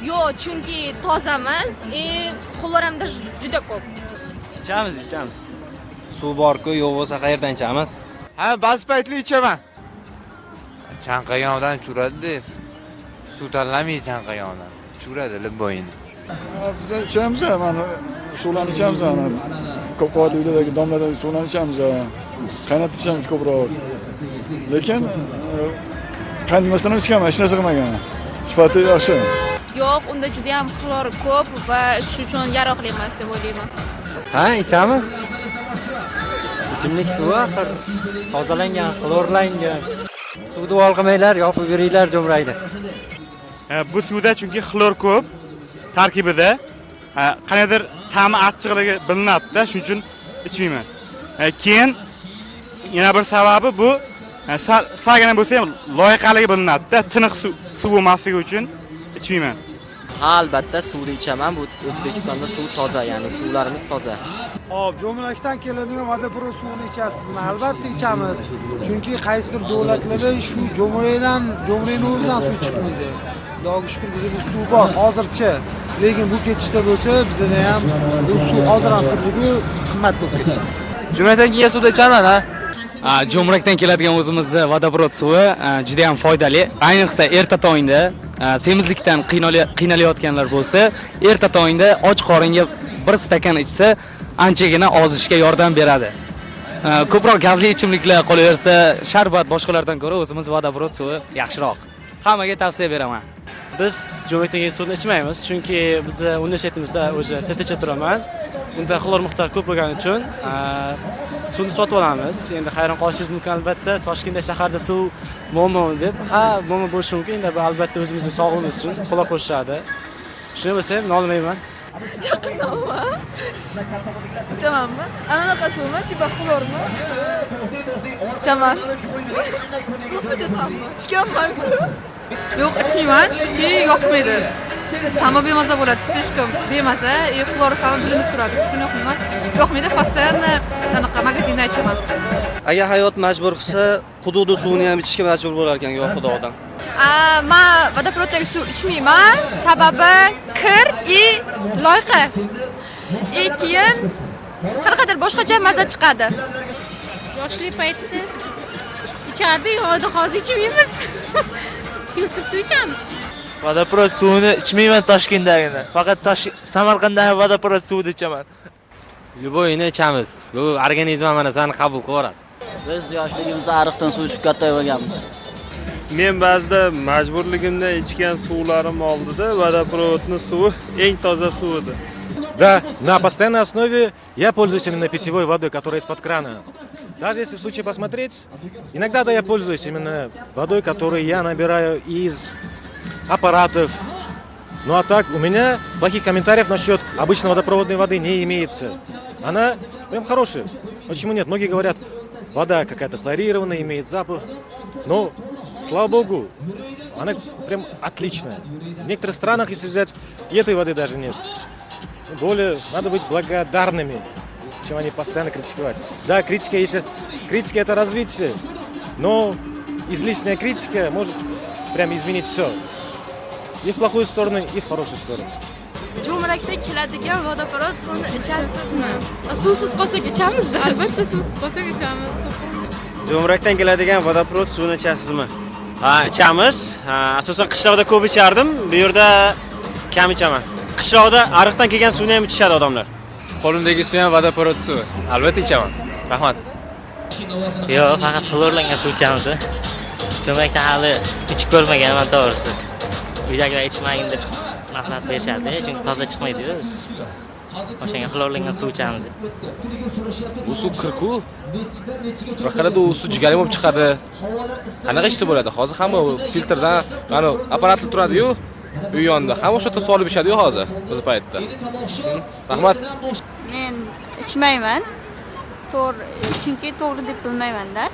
Yo'q, chunki toza emas, xlor ham juda ko'p. Ichamiz. Suv bor-ku, yo'q bo'lsa qayerdan ichamiz? Ha, ba'zi paytli ichaman. Chanqayondan churadi. Suv tanlamay chanqayondan. Churadi libboyini. Biz ichamiz, mana suvlarni ichamiz, ana ko'p qavatli uylardagi domladan suvlarni ichamiz, qaynatib ichamiz ko'proq. Lekin qaynamasdan ham ichganman, hech narsa qilmagan. Sifati yaxshi. Yo'q, unda juda ham xlor ko'p va shu uchun yaroqli emas deb o'ylayman. Ha, ichamiz. Ichimlik suvi axir tozalangan, xlorlangan. Suvni olqimanglar, yopib yuringlar, jo'mraydi. Bu suvda chunki xlor ko'p tarkibida. Qanaqadir ta'mi achchiqligi bilinadi-da, shuning uchun ichmayman. Keyin yana bir sababi bu salgina bo'lsa ham loyiqaligi bilinadi-da, tiniq suv bo'lmasligi uchun ichmayman. Albatta suvni ichaman. Bu O'zbekistonda suv toza, ya'ni suvlarimiz toza. Hop, jo'mrakdan keladigan vodoprovod suvini ichasizmi? Albatta ichamiz. Chunki qaysidir davlatlarda shu jo'mrakning o'zidan suv chiqmaydi. Xudoga shukr, bizda suv bor hozircha. Lekin bu ketishda bo'lsa, bizda ham bu suv hozir ham turligi qimmat bo'lib ketadi. Jo'mrakdan kelgan suvni ichaman, ha. Jo'mrakdan keladigan o'zimizning vodoprovod suvi juda ham foydali. Ayniqsa erta tongda semizlikdan qiynalayotganlar bo'lsa, erta tongda och qoringa bir stakan ichsa, anchagina ozishga yordam beradi. Ko'proq gazli ichimliklar qolaversa, sharbat boshqalardan ko'ra o'zimiz vodoprovod suvi yaxshiroq. Hammaga tavsiya beraman. Biz jo'mrakdan kelgan suvni ichmaymiz, chunki biz universitetimizda o'zi TTC turaman. Unda xlor miqdori ko'p bo'lgani uchun suvni sotib olamiz. Endi hayron qolishingiz mumkin albatta, Toshkentda shaharda suv muammo deb. Ha, muammo bo'lishi mumkin, endi bu albatta o'zimizning sog'lig'imiz uchun xlor qo'shishadi. Shuni bo'lsa, nolimayman. Yaqindami? Ichamanmi? Anaqa suvmi, tipa xlormi? Ichaman. Ichganman. Yo'q, ichmayman, chunki yoqmaydi. Ta'mi bemaza bo'ladi, слишком bemaza, xlor ta'mi bilinib turadi. Shuni yoqmayman. Yoqmaydi, постоянно anaqa magazinda ichaman. Agar hayot majbur qilsa, hududi suvini ham ichishga majbur bo'lar ekan, yo xudodan. Men vodoprovoddagi suv ichmayman, sababi kir loyqa. Keyin qanaqadir boshqacha maza chiqadi. Yoshlik paytda ichardik, hozir ichmaymiz. Filtr suv ichamiz. Vodoprovod suvini ichmayman Toshkentdagini. Faqat Samarqanddagi vodoprovod suvini ichaman. Любойni ichamiz. Bu organizm mana seni qabul qiladi. Biz yoshligimizda ariqdan suv ichib katta bo'lganmiz. Men ba'zida majburligimda ichgan suvlarim oldida vodoprovodning suvi eng toza suv edi. Да, на постоянной основе я пользуюсь именно питьевой водой, которая из-под крана. Даже если в случае посмотреть, иногда да, я пользуюсь именно водой, которую я набираю из аппаратов. Ну а так, у меня плохих комментариев насчет обычной водопроводной воды не имеется. Она прям хорошая. Почему нет? Многие говорят, вода какая-то хлорированная, имеет запах. Но, слава богу, она прям отличная. В некоторых странах, если взять, и этой воды даже нет. Более надо быть благодарными, чем они постоянно критиковать. Да, критика, если критика это развитие, но излишняя критика может прям изменить все. И в плохую сторону, и в хорошую сторону. Jo'mrakda keladigan vodoprovod suvini ichasizmi? Suvsiz qolsak ichamiz-da. Albatta suvsiz qolsak ichamiz. Jo'mrakdan keladigan vodoprovod suvini ichasizmi? Ha, ichamiz. Asosan qishloqda ko'p ichardim, bu yerda kam ichaman. Qishloqda ariqdan kelgan suvni ham ichishadi odamlar. Qo'limdagi suv ham vodoprovod suvi. Albatta ichaman. Rahmat. Yo'q, faqat xlorlangan suv ichamiz. Jo'mrakdan hali ichib ko'rmaganman to'g'risi. Uydagilar ichmagin deb maslahat berishadi, chunki toza chiqmaydi-ku. O'shanga xlorlangan suv ichamiz. Bu suv kirku. Raqamda u suv jigarli bo'lib chiqadi. Qanaqa ichsa bo'ladi? Hozir hamma filtrdan, mana apparatlar turadi-yu, uy yonida. Hamma o'sha yerda solib ichadi-yu hozir biz paytda. Rahmat. Men ichmayman. Chunki to'g'ri deb bilmayman-da.